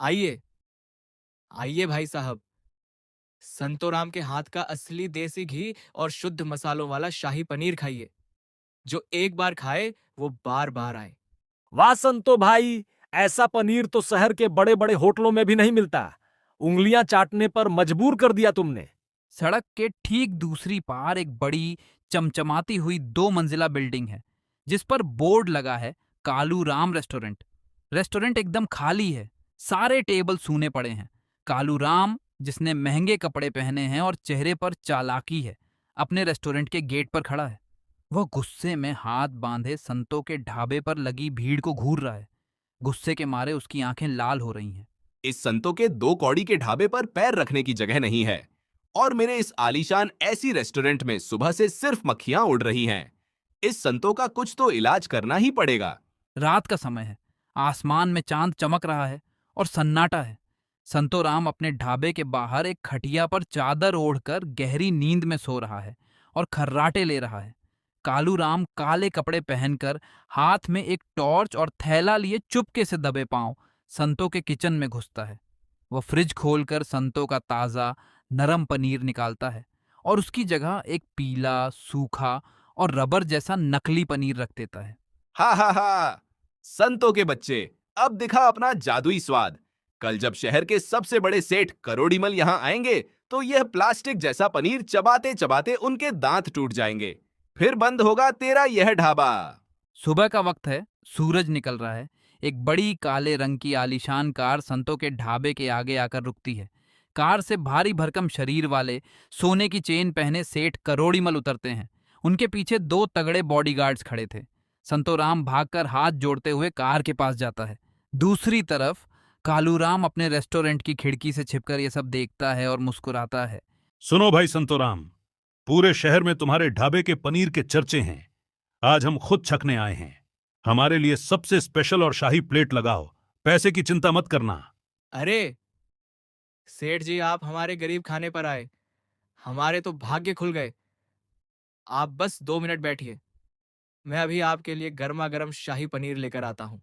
आइए, आइए भाई साहब। संतोराम के हाथ का असली देसी घी और शुद्ध मसालों वाला शाही पनीर खाइए। जो एक बार खाए वो बार बार आए। वाह संतो भाई, ऐसा पनीर तो शहर के बड़े बड़े होटलों में भी नहीं मिलता। उंगलियां चाटने पर मजबूर कर दिया तुमने। सड़क के ठीक दूसरी पार एक बड़ी चमचमाती हुई 2 मंजिला बिल्डिंग है जिस पर बोर्ड लगा है कालू राम रेस्टोरेंट। रेस्टोरेंट एकदम खाली है, सारे टेबल सूने पड़े हैं। कालू राम, जिसने महंगे कपड़े पहने हैं और चेहरे पर चालाकी है, अपने रेस्टोरेंट के गेट पर खड़ा है। वह गुस्से में हाथ बांधे संतों के ढाबे पर लगी भीड़ को घूर रहा है। गुस्से के मारे उसकी आंखें लाल हो रही हैं। इस संतों के 2 कौड़ी के ढाबे पर पैर रखने की जगह नहीं है। और मेरे इस आलीशान ऐसी रेस्टोरेंट में सुबह से सिर्फ मक्खियां उड़ रही हैं। इस संतों का कुछ तो इलाज करना ही पड़ेगा। रात का समय है, आसमान में चांद चमक रहा है और सन्नाटा है। संतोराम अपने ढाबे के बाहर एक खटिया पर चादर ओढ़कर गहरी नींद में सो रहा है और खर्राटे ले रहा है। कालू राम काले कपड़े पहनकर, हाथ में एक टॉर्च और थैला लिए चुपके से दबे पांव संतों के किचन में घुसता है। वह फ्रिज खोलकर संतों का ताज़ा नरम पनीर निकालता है और उसकी जगह एक पीला, सूखा और रबर जैसा नकली पनीर रख देता है। हा हा हा, संतों के बच्चे, अब दिखा अपना जादुई स्वाद। कल जब शहर के सबसे बड़े सेठ करोड़ीमल यहाँ आएंगे तो यह प्लास्टिक जैसा पनीर चबाते चबाते उनके दांत टूट जाएंगे। फिर बंद होगा तेरा यह ढाबा। सुबह का वक्त है, सूरज निकल रहा है। एक बड़ी काले रंग की आलीशान कार संतों के ढाबे के आगे आकर रुकती है। कार से भारी भरकम शरीर वाले, सोने की चेन पहने सेठ करोड़ीमल उतरते हैं। उनके पीछे 2 तगड़े बॉडीगार्ड्स खड़े थे। संतोराम भागकर हाथ जोड़ते हुए कार के पास जाता है। दूसरी तरफ कालूराम अपने रेस्टोरेंट की खिड़की से छिपकर ये सब देखता है और मुस्कुराता है। सुनो भाई संतोराम, पूरे शहर में तुम्हारे ढाबे के पनीर के चर्चे हैं। आज हम खुद छकने आए हैं। हमारे लिए सबसे स्पेशल और शाही प्लेट लगाओ। पैसे की चिंता मत करना। अरे सेठ जी, आप हमारे गरीब खाने पर आए। हमारे तो भाग्य खुल गए। आप बस 2 मिनट बैठिए। मैं अभी आपके लिए गर्मा गर्म शाही पनीर लेकर आता हूँ।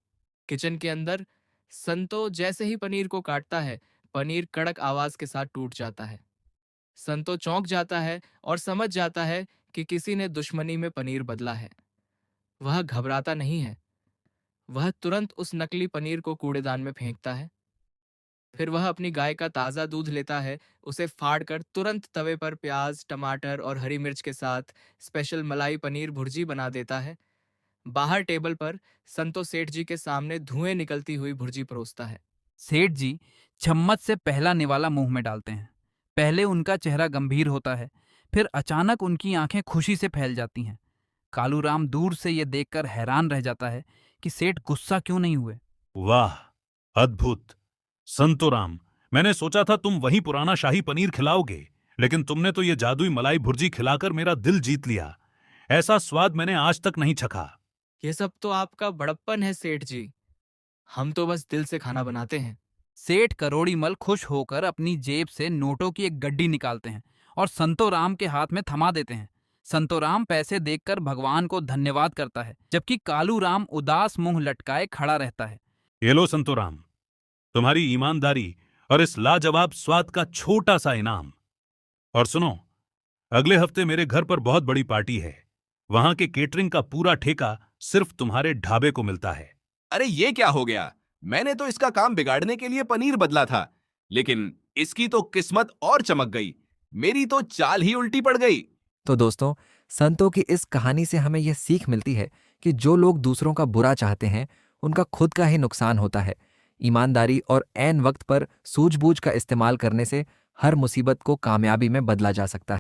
किचन के अंदर संतो जैसे ही पनीर को काटता है, पनीर कड़क आवाज के साथ टूट जाता है। संतो चौंक जाता है और समझ जाता है कि किसी ने दुश्मनी में पनीर बदला है। वह घबराता नहीं है। वह तुरंत उस नकली पनीर को कूड़ेदान में फेंकता है। फिर वह अपनी गाय का ताज़ा दूध लेता है, उसे फाड़कर तुरंत तवे पर प्याज, टमाटर और हरी मिर्च के साथ स्पेशल मलाई पनीर भुर्जी बना देता है। बाहर टेबल पर संतो सेठ जी के सामने धुएं निकलती हुई भुर्जी परोसता है। सेठ जी चम्मच से पहला निवाला मुंह में डालते हैं। पहले उनका चेहरा गंभीर होता है, फिर अचानक उनकी आंखें खुशी से फैल जाती हैं। कालूराम दूर से ये देखकर हैरान रह जाता है कि सेठ गुस्सा क्यों नहीं हुए। वाह, अद्भुत। संतोराम, मैंने सोचा था तुम वही पुराना शाही पनीर खिलाओगे, लेकिन तुमने तो ये जादुई मलाई भुर्जी खिलाकर मेरा दिल जीत लिया। ऐसा स्वाद मैंने आज तक नहीं चखा। ये सब तो आपका बड़प्पन है सेठ जी। हम तो बस दिल से खाना बनाते हैं। सेठ करोड़ीमल खुश होकर अपनी जेब से नोटों की एक गड्डी निकालते हैं और संतोराम के हाथ में थमा देते हैं। संतोराम पैसे देखकर भगवान को धन्यवाद करता है, जबकि कालूराम उदास मुंह लटकाए खड़ा रहता है। ये लो संतोराम, तुम्हारी ईमानदारी और इस लाजवाब स्वाद का छोटा सा इनाम। और सुनो, अगले हफ्ते मेरे घर पर बहुत बड़ी पार्टी है। वहां के केटरिंग का पूरा ठेका सिर्फ तुम्हारे ढाबे को मिलता है। अरे ये क्या हो गया? मैंने तो इसका काम बिगाड़ने के लिए पनीर बदला था, लेकिन इसकी तो किस्मत और चमक गई। मेरी तो चाल ही उल्टी पड़ गई। तो दोस्तों, संतों की इस कहानी से हमें यह सीख मिलती है कि जो लोग दूसरों का बुरा चाहते हैं, उनका खुद का ही नुकसान होता है। ईमानदारी और ऐन वक्त पर सूझबूझ का इस्तेमाल करने से हर मुसीबत को कामयाबी में बदला जा सकता है।